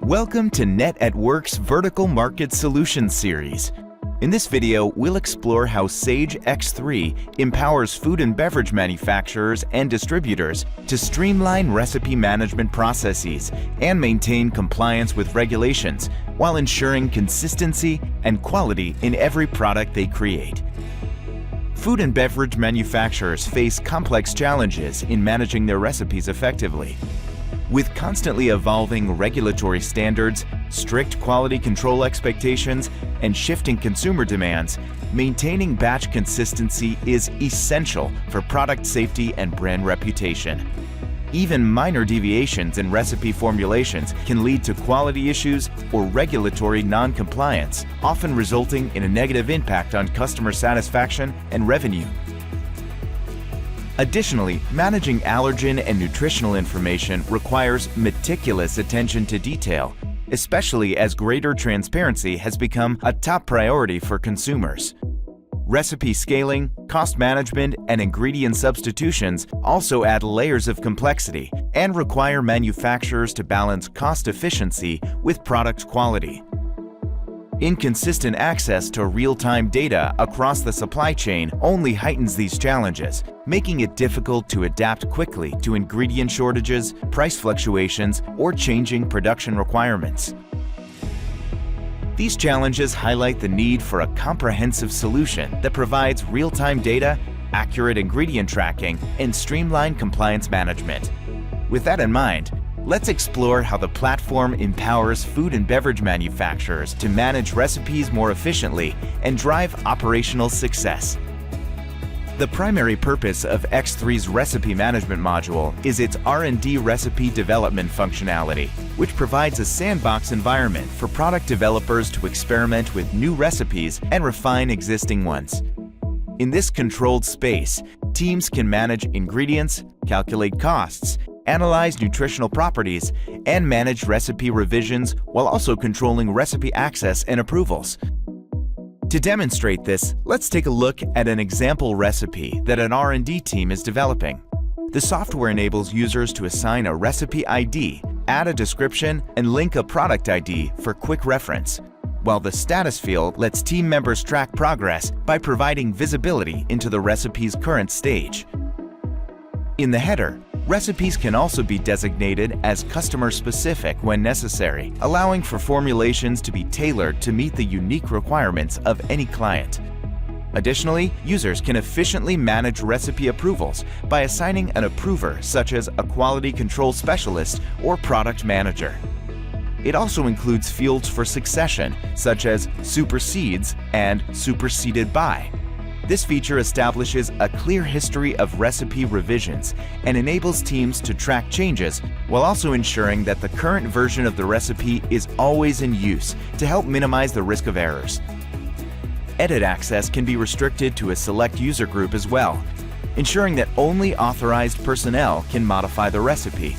Welcome to Net at Work's Vertical Market Solutions series. In this video, we'll explore how Sage X3 empowers food and beverage manufacturers and distributors to streamline recipe management processes and maintain compliance with regulations while ensuring consistency and quality in every product they create. Food and beverage manufacturers face complex challenges in managing their recipes effectively. With constantly evolving regulatory standards, strict quality control expectations, and shifting consumer demands, maintaining batch consistency is essential for product safety and brand reputation. Even minor deviations in recipe formulations can lead to quality issues or regulatory non-compliance, often resulting in a negative impact on customer satisfaction and revenue. Additionally, managing allergen and nutritional information requires meticulous attention to detail, especially as greater transparency has become a top priority for consumers. Recipe scaling, cost management, and ingredient substitutions also add layers of complexity and require manufacturers to balance cost efficiency with product quality. Inconsistent access to real-time data across the supply chain only heightens these challenges, making it difficult to adapt quickly to ingredient shortages, price fluctuations, or changing production requirements. These challenges highlight the need for a comprehensive solution that provides real-time data, accurate ingredient tracking, and streamlined compliance management. With that in mind, let's explore how the platform empowers food and beverage manufacturers to manage recipes more efficiently and drive operational success. The primary purpose of X3's recipe management module is its R&D recipe development functionality, which provides a sandbox environment for product developers to experiment with new recipes and refine existing ones. In this controlled space, teams can manage ingredients, calculate costs, analyze nutritional properties, and manage recipe revisions while also controlling recipe access and approvals. To demonstrate this, let's take a look at an example recipe that an R&D team is developing. The software enables users to assign a recipe ID, add a description, and link a product ID for quick reference, while the status field lets team members track progress by providing visibility into the recipe's current stage. In the header, recipes can also be designated as customer-specific when necessary, allowing for formulations to be tailored to meet the unique requirements of any client. Additionally, users can efficiently manage recipe approvals by assigning an approver such as a quality control specialist or product manager. It also includes fields for succession, such as supersedes and superseded by. This feature establishes a clear history of recipe revisions and enables teams to track changes while also ensuring that the current version of the recipe is always in use to help minimize the risk of errors. Edit access can be restricted to a select user group as well, ensuring that only authorized personnel can modify the recipe.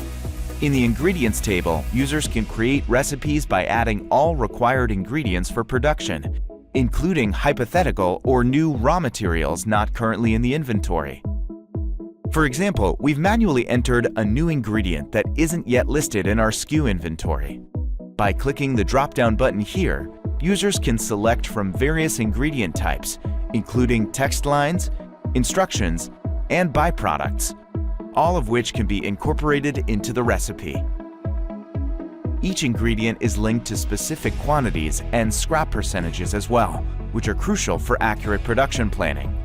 In the ingredients table, users can create recipes by adding all required ingredients for production, including hypothetical or new raw materials not currently in the inventory. For example, we've manually entered a new ingredient that isn't yet listed in our SKU inventory. By clicking the drop-down button here, users can select from various ingredient types, including text lines, instructions, and byproducts, all of which can be incorporated into the recipe. Each ingredient is linked to specific quantities and scrap percentages as well, which are crucial for accurate production planning.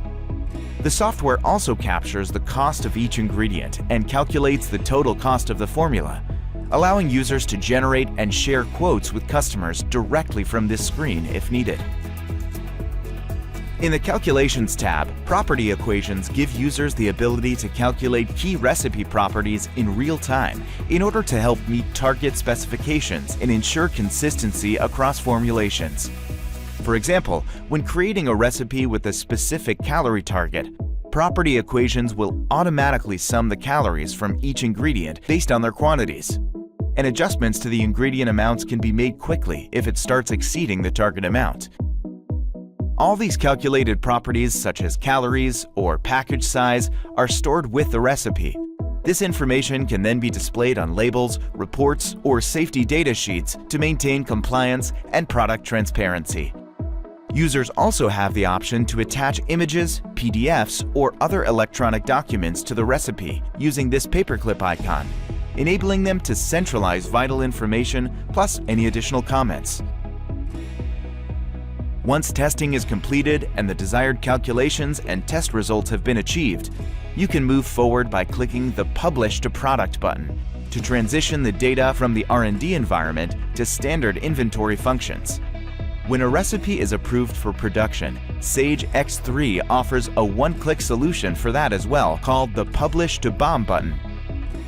The software also captures the cost of each ingredient and calculates the total cost of the formula, allowing users to generate and share quotes with customers directly from this screen if needed. In the Calculations tab, property equations give users the ability to calculate key recipe properties in real time in order to help meet target specifications and ensure consistency across formulations. For example, when creating a recipe with a specific calorie target, property equations will automatically sum the calories from each ingredient based on their quantities. And adjustments to the ingredient amounts can be made quickly if it starts exceeding the target amount. All these calculated properties, such as calories or package size, are stored with the recipe. This information can then be displayed on labels, reports, or safety data sheets to maintain compliance and product transparency. Users also have the option to attach images, PDFs, or other electronic documents to the recipe using this paperclip icon, enabling them to centralize vital information plus any additional comments. Once testing is completed and the desired calculations and test results have been achieved, you can move forward by clicking the Publish to Product button to transition the data from the R&D environment to standard inventory functions. When a recipe is approved for production, Sage X3 offers a one-click solution for that as well, called the Publish to BOM button.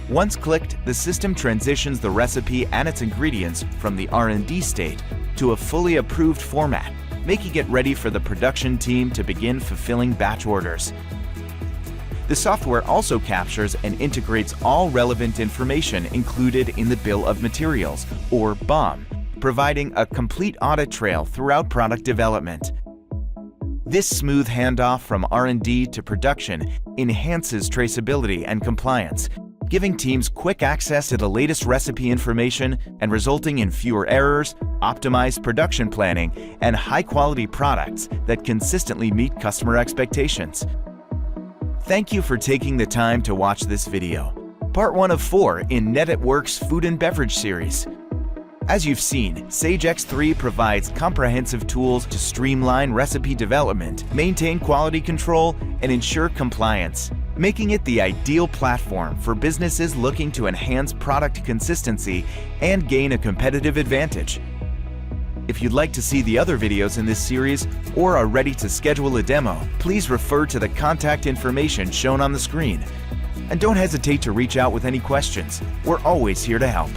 Once clicked, the system transitions the recipe and its ingredients from the R&D state to a fully approved format, making it ready for the production team to begin fulfilling batch orders. The software also captures and integrates all relevant information included in the Bill of Materials, or BOM, providing a complete audit trail throughout product development. This smooth handoff from R&D to production enhances traceability and compliance, giving teams quick access to the latest recipe information and resulting in fewer errors, optimized production planning, and high-quality products that consistently meet customer expectations. Thank you for taking the time to watch this video, part 1 of 4 in NetAtWork's Food and Beverage series. As you've seen, Sage X3 provides comprehensive tools to streamline recipe development, maintain quality control, and ensure compliance, making it the ideal platform for businesses looking to enhance product consistency and gain a competitive advantage. If you'd like to see the other videos in this series or are ready to schedule a demo, please refer to the contact information shown on the screen. And don't hesitate to reach out with any questions. We're always here to help.